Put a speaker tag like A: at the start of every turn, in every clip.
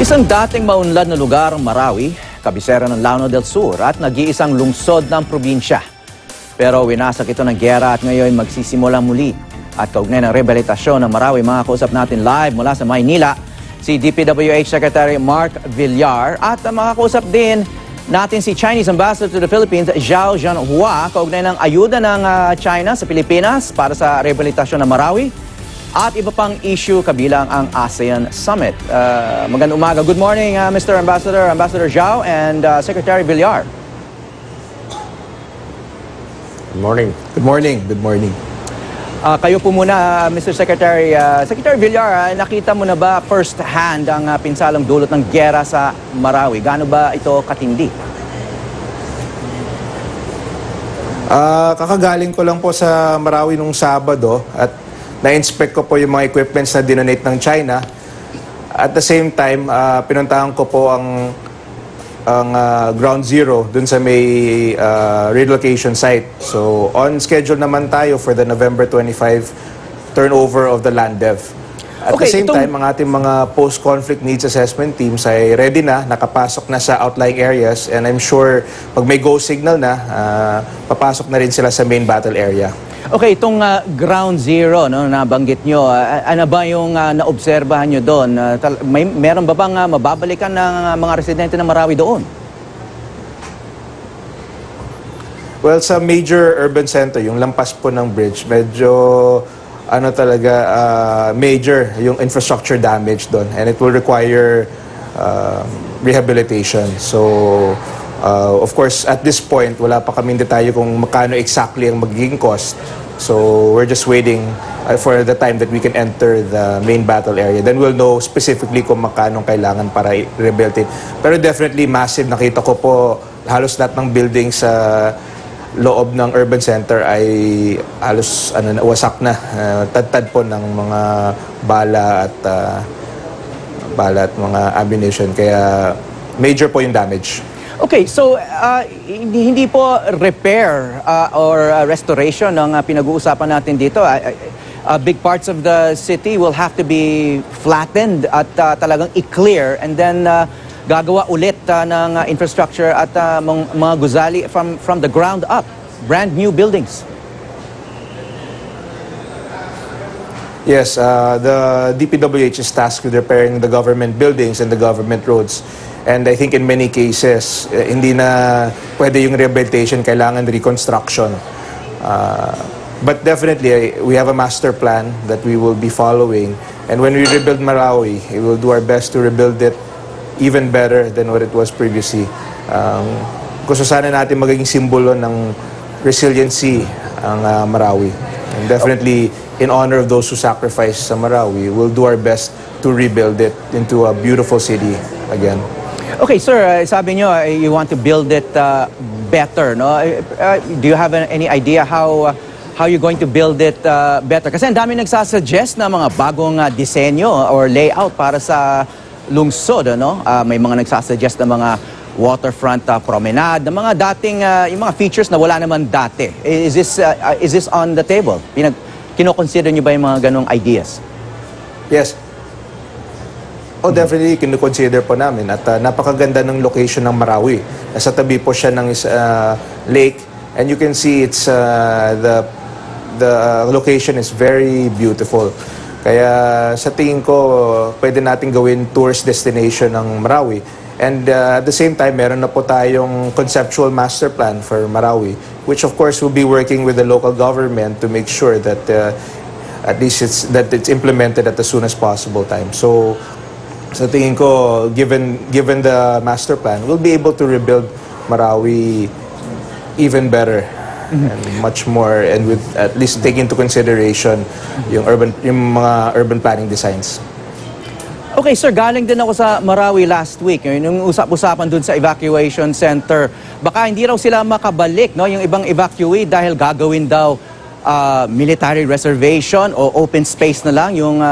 A: Isang dating maunlad na lugar, Marawi, kabisera ng Lanao del Sur at nag-iisang lungsod ng probinsya. Pero winasak ito ng giyera at ngayon magsisimula muli. At kaugnay ng rehabilitasyon ng Marawi, mga kausap natin live mula sa Maynila, si DPWH Secretary Mark Villar at makakausap din natin si Chinese Ambassador to the Philippines, Zhao Jianhua, kaugnay ng ayuda ng China sa Pilipinas para sa rehabilitasyon ng Marawi. At iba pang issue kabilang ang ASEAN Summit. Magandang umaga. Good morning, Mr. Ambassador, Ambassador Zhao, and Secretary Villar.
B: Good morning.
C: Good morning. Good morning.
A: Kayo po muna, Mr. Secretary. Secretary Villar, nakita mo na ba first hand ang pinsalang dulot ng giyera sa Marawi? Gaano ba ito katindi?
C: Kakagaling ko lang po sa Marawi nung Sabado at na-inspect ko po yung mga equipments na dinonate ng China. At the same time, pinuntahan ko po ang ground zero dun sa may relocation site. So, on schedule naman tayo for the November 25 turnover of the land dev. At the same time, ang ating mga post-conflict needs assessment teams ay ready na, nakapasok na sa outlying areas, and I'm sure pag may go signal na, papasok na rin sila sa main battle area.
A: Okay, itong ground zero, no, nabanggit nyo, ano ba yung naobserbahan nyo doon? Meron ba bang mababalikan ng mga residente ng Marawi doon?
C: Well, sa major urban center, yung lampas po ng bridge, medyo ano talaga, major yung infrastructure damage doon, and it will require rehabilitation. So, of course, at this point, wala pa kaming detalye kung magkano exactly ang magiging cost. So, we're just waiting for the time that we can enter the main battle area. Then we'll know specifically kung magkano kailangan para i-rebuild it. Pero definitely massive. Nakita ko po halos lahat ng buildings sa loob ng urban center ay halos wasak na. Tad-tad po ng mga bala at mga ammunition. Kaya major po yung damage.
A: Okay, so hindi po repair or restoration ng pinag-uusapan natin dito. Big parts of the city will have to be flattened at talagang i-clear, and then gagawa ulit ng infrastructure at mga guzali from the ground up. Brand new buildings.
C: Yes, the DPWH is tasked with repairing the government buildings and the government roads. And I think in many cases, hindi na pwede yung rehabilitation, kailangan reconstruction. But definitely, we have a master plan that we will be following. And when we rebuild Marawi, we will do our best to rebuild it even better than what it was previously. Gusto sana natin magiging simbolo ng resiliency ang Marawi. And definitely, in honor of those who sacrificed sa Marawi, we'll do our best to rebuild it into a beautiful city again.
A: Okay, sir, sabi nyo, you want to build it better, no? Do you have any idea how you're going to build it better? Kasi ang dami nagsasuggest na mga bagong disenyo or layout para sa lungsod, no? May mga nagsasuggest na mga waterfront promenade, na mga dating, yung mga features na wala naman dati. Is this on the table? Kino-consider nyo ba yung mga ganong ideas?
C: Yes. Oh, definitely, kino-consider po namin. At napakaganda ng location ng Marawi. Nasa tabi po siya ng lake. And you can see it's the location is very beautiful. Kaya sa tingin ko, pwede natin gawin tourist destination ng Marawi. And at the same time, meron na po tayong conceptual master plan for Marawi, which of course will be working with the local government to make sure that at least it's implemented at the soonest possible time. So, sa tingin ko, given the master plan, we'll be able to rebuild Marawi even better and much more, and with at least take into consideration yung mga urban planning designs.
A: Okay, sir, galing din ako sa Marawi last week. Yung usap-usapan dun sa evacuation center, baka hindi raw sila makabalik, no? Yung ibang evacuee dahil gagawin daw military reservation o open space na lang yung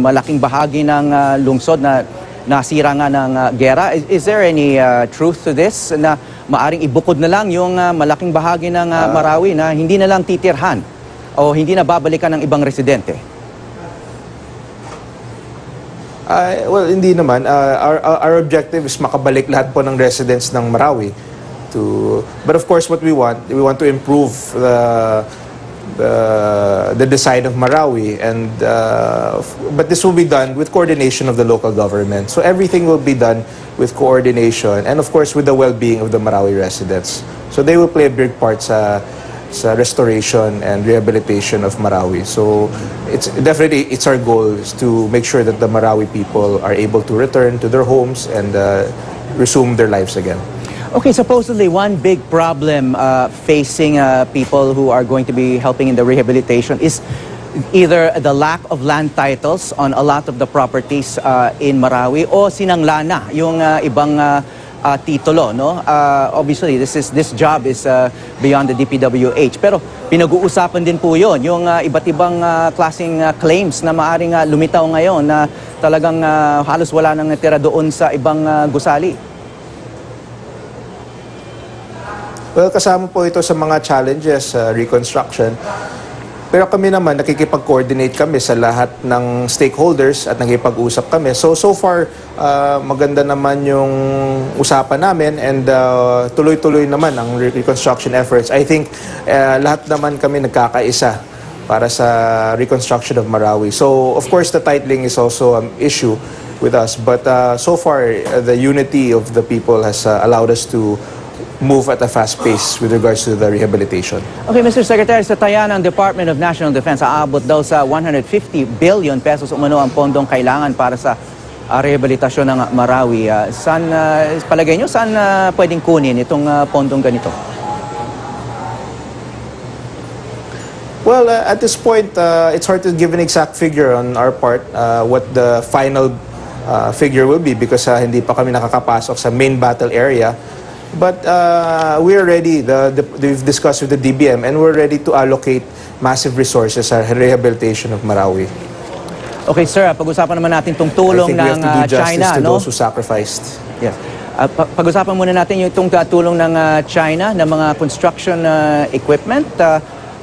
A: malaking bahagi ng lungsod na nasira nga ng gera. Is there any truth to this na maaring ibukod na lang yung malaking bahagi ng Marawi na hindi na lang titirhan o hindi na babalikan ng ibang residente?
C: Well, hindi naman. Our objective is makabalik lahat po ng residents ng Marawi. But of course, what we want to improve the design of Marawi, and but this will be done with coordination of the local government. So everything will be done with coordination, and of course with the well-being of the Marawi residents. So they will play a big part sa restoration and rehabilitation of Marawi. So it's our goal is to make sure that the Marawi people are able to return to their homes and resume their lives again.
A: Okay, supposedly one big problem facing people who are going to be helping in the rehabilitation is either the lack of land titles on a lot of the properties in Marawi o sinanglana yung ibang titulo, no? Obviously, this job is beyond the DPWH. Pero pinag-uusapan din po yun, yung iba't ibang klaseng claims na maaring lumitaw ngayon na talagang halos wala nang natira doon sa ibang gusali.
C: Well, kasama po ito sa mga challenges sa reconstruction. Pero kami naman, nakikipag-coordinate kami sa lahat ng stakeholders at nakikipag-usap kami. So far, maganda naman yung usapan namin, and tuloy-tuloy naman ang reconstruction efforts. I think lahat naman kami nagkakaisa para sa reconstruction of Marawi. So, of course, the titling is also an issue with us. But so far, the unity of the people has allowed us to move at a fast pace with regards to the rehabilitation.
A: Okay, Mr. Secretary, sa taya ng Department of National Defense, aabot daw sa 150 billion pesos umano ang pondong kailangan para sa rehabilitasyon ng Marawi. Saan, palagay nyo, saan pwedeng kunin itong pondong ganito?
C: Well, at this point, it's hard to give an exact figure on our part what the final figure will be, because hindi pa kami nakakapasok sa main battle area. But we are ready. We've discussed with the DBM, and we're ready to allocate massive resources sa rehabilitation of Marawi.
A: Okay, sir, pag-usapan naman natin itong tulong ng China,
C: to
A: no?
C: those who sacrificed.
A: Yes. Pag-usapan muna natin yung itong tulong ng China ng mga construction equipment.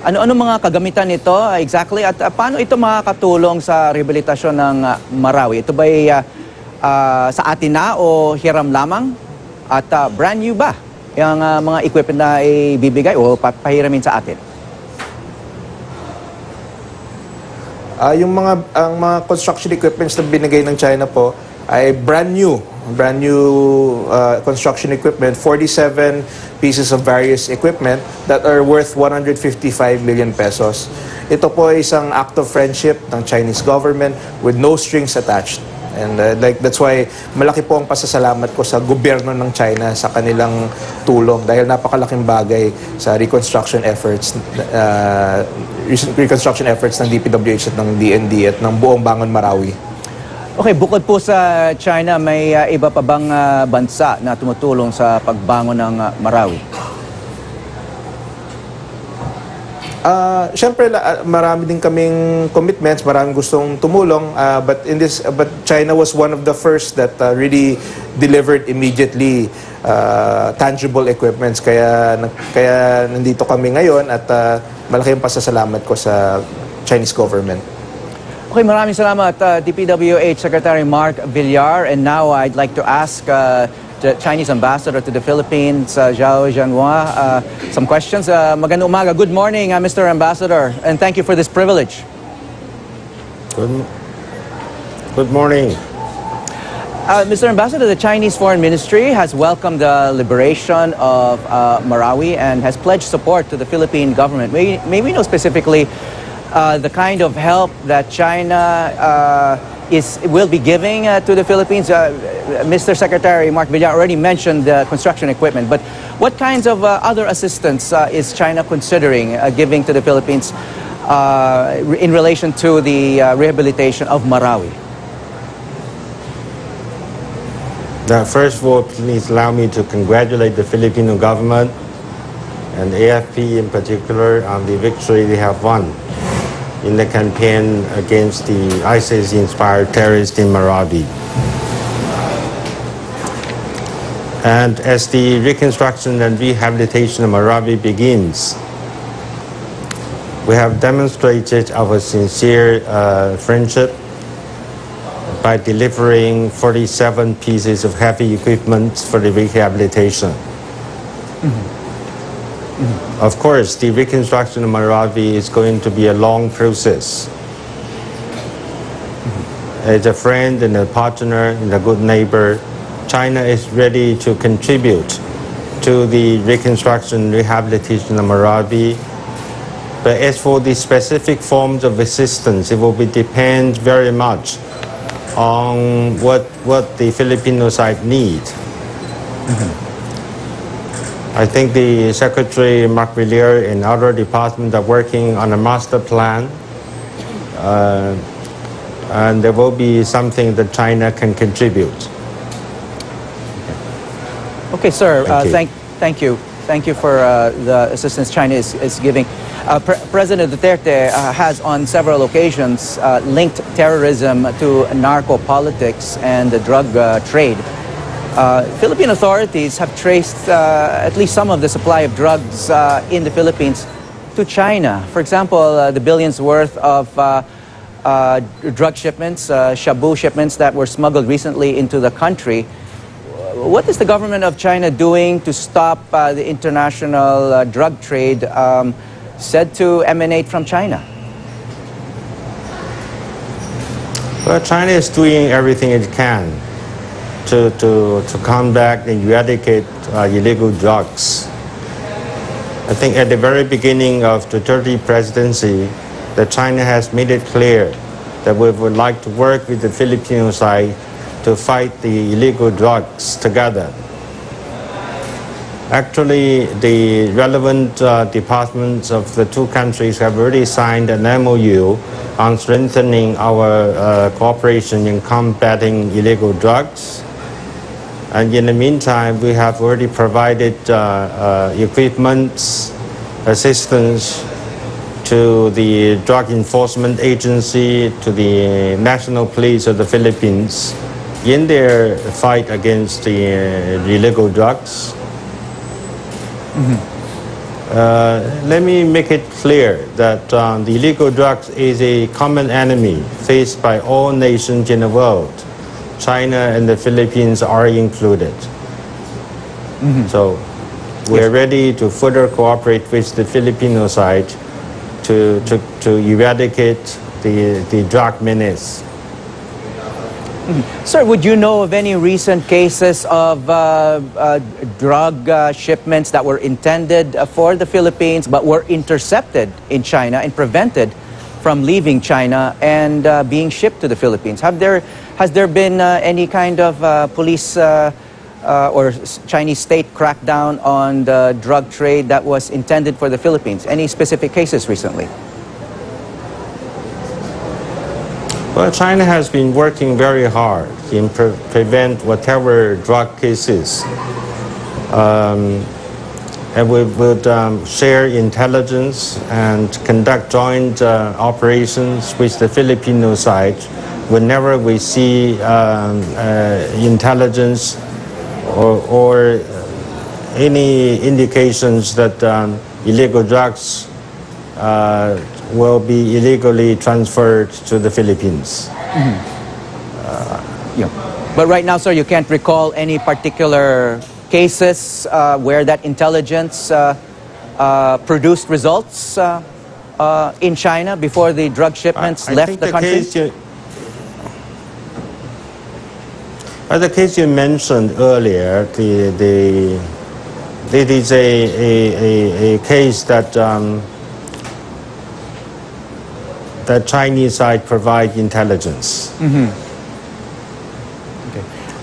A: Ano-ano mga kagamitan nito exactly, at paano ito makakatulong sa rehabilitasyon ng Marawi? Ito ba'y sa atin na o hiram lamang? At brand new ba yung mga equipment na ibibigay o papahiramin sa atin?
C: Yung mga construction equipments na binigay ng China po ay brand new construction equipment, 47 pieces of various equipment that are worth 155 million pesos. Ito po ay isang act of friendship ng Chinese government with no strings attached. And that's why malaki po ang pasasalamat ko sa gobyerno ng China sa kanilang tulong, dahil napakalaking bagay sa reconstruction efforts ng DPWH at ng DND at ng buong Bangon Marawi.
A: Okay, bukod po sa China, may iba pa bang bansa na tumutulong sa pagbangon ng Marawi?
C: Siyempre, marami din kaming commitments, maraming gustong tumulong, but China was one of the first that really delivered immediately tangible equipments. Kaya nandito kami ngayon, at malaki ang pasasalamat ko sa Chinese government.
A: Okay, maraming salamat, DPWH Secretary Mark Villar. And now I'd like to ask the Chinese ambassador to the Philippines, Zhao Jianhua, some questions. Magandang umaga. Good morning, Mr. Ambassador, and thank you for this privilege.
B: Good morning.
A: Mr. Ambassador, the Chinese Foreign Ministry has welcomed the liberation of Marawi and has pledged support to the Philippine government. May we know specifically the kind of help that China will be giving to the Philippines? Mr. Secretary Mark Villar already mentioned the construction equipment, but what kinds of other assistance is China considering giving to the Philippines in relation to the rehabilitation of Marawi?
B: First of all, please allow me to congratulate the Filipino government and AFP in particular on the victory they have won in the campaign against the ISIS-inspired terrorists in Marawi. And as the reconstruction and rehabilitation of Marawi begins, we have demonstrated our sincere friendship, by delivering 47 pieces of heavy equipment for the rehabilitation. Of course, the reconstruction of Marawi is going to be a long process. As a friend and a partner and a good neighbor, China is ready to contribute to the reconstruction and rehabilitation of Marawi. But as for the specific forms of assistance, it will depend very much on what the Filipino side needs. I think the Secretary Mark Villar and other departments are working on a master plan, and there will be something that China can contribute.
A: Okay, sir.
B: Thank you.
A: Thank you for the assistance China is giving. President Duterte has on several occasions linked terrorism to narco-politics and the drug trade. Philippine authorities have traced at least some of the supply of drugs in the Philippines to China. For example, the billions worth of drug shipments, shabu shipments that were smuggled recently into the country. What is the government of China doing to stop the international drug trade said to emanate from China?
B: Well, China is doing everything it can to combat and eradicate illegal drugs. I think at the very beginning of the Duterte presidency, that China has made it clear that we would like to work with the Filipino side to fight the illegal drugs together. Actually, the relevant departments of the two countries have already signed an MOU on strengthening our cooperation in combating illegal drugs. And in the meantime, we have already provided equipment, assistance to the Drug Enforcement Agency, to the National Police of the Philippines in their fight against the illegal drugs. Let me make it clear that the illegal drugs is a common enemy faced by all nations in the world. China and the Philippines are included. So we're ready to further cooperate with the Filipino side to eradicate the drug menace.
A: Sir, would you know of any recent cases of drug shipments that were intended for the Philippines but were intercepted in China and prevented from leaving China and being shipped to the Philippines? Has there been any kind of police or Chinese state crackdown on the drug trade that was intended for the Philippines? Any specific cases recently?
B: Well, China has been working very hard in prevent whatever drug cases. And we would share intelligence and conduct joint operations with the Filipino side whenever we see intelligence or any indications that illegal drugs will be illegally transferred to the Philippines.
A: Yeah. But right now, sir, you can't recall any particular cases where that intelligence produced results in China before the drug shipments left the country?
B: The case you mentioned earlier, it is a case that the Chinese side provide intelligence.
A: Okay.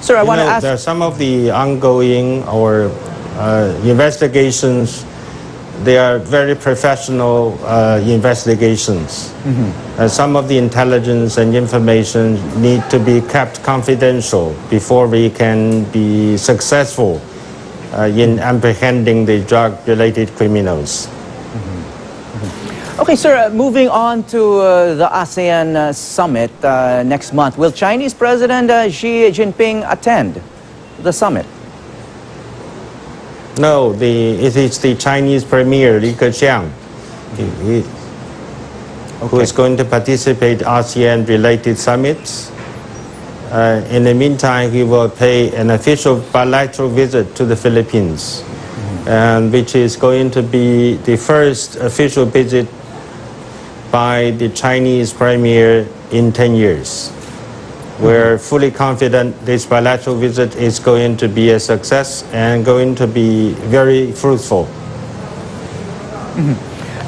A: Sir, I want to ask...
B: There are some of the ongoing or investigations, they are very professional investigations. Some of the intelligence and information need to be kept confidential before we can be successful in apprehending the drug-related criminals.
A: Okay, sir, moving on to the ASEAN summit next month. Will Chinese President Xi Jinping attend the summit?
B: No, it is the Chinese Premier Li Keqiang who is going to participate in ASEAN-related summits. In the meantime, he will pay an official bilateral visit to the Philippines, and which is going to be the first official visit by the Chinese premier in 10 years. We're fully confident this bilateral visit is going to be a success and going to be very fruitful.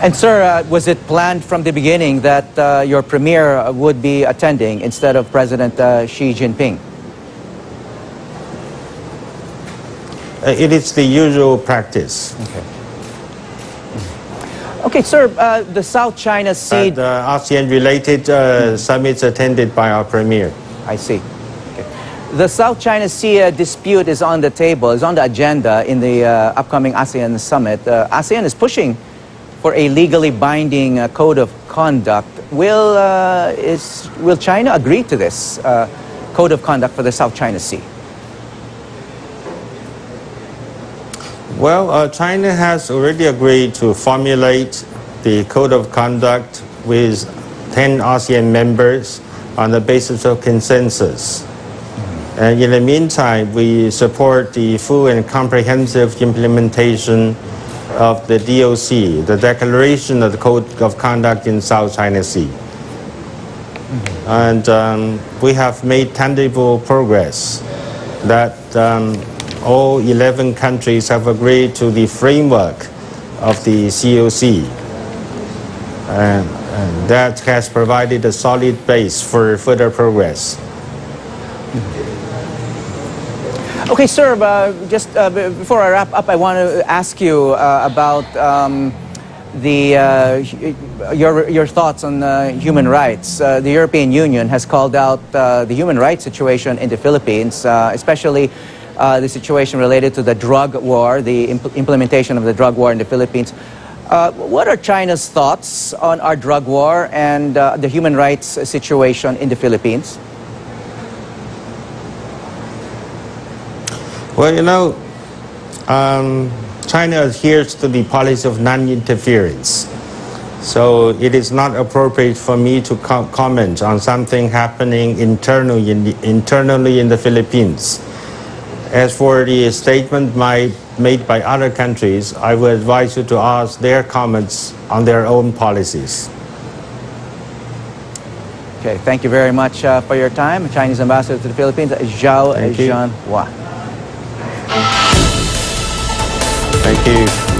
A: And sir, was it planned from the beginning that your premier would be attending instead of President Xi Jinping?
B: It is the usual practice.
A: Okay, sir, the South China Sea...
B: The ASEAN-related summits attended by our premier.
A: I see. Okay. The South China Sea dispute is on the table, is on the agenda in the upcoming ASEAN summit. ASEAN is pushing for a legally binding code of conduct. Will China agree to this code of conduct for the South China Sea?
B: Well, China has already agreed to formulate the code of conduct with 10 ASEAN members on the basis of consensus. And in the meantime, we support the full and comprehensive implementation of the DOC, the Declaration of the Code of Conduct in South China Sea. And we have made tangible progress that all 11 countries have agreed to the framework of the COC. And that has provided a solid base for further progress.
A: Okay, sir, just before I wrap up, I want to ask you about your thoughts on human rights. The European Union has called out the human rights situation in the Philippines, especially the situation related to the drug war, the implementation of the drug war in the Philippines. What are China's thoughts on our drug war and the human rights situation in the Philippines?
B: Well, you know, China adheres to the policy of non-interference. So it is not appropriate for me to comment on something happening internally in the Philippines. As for the statement made by other countries, I would advise you to ask their comments on their own policies.
A: Okay, thank you very much for your time. Chinese Ambassador to the Philippines, Zhao Zhanhua.
B: Thank you.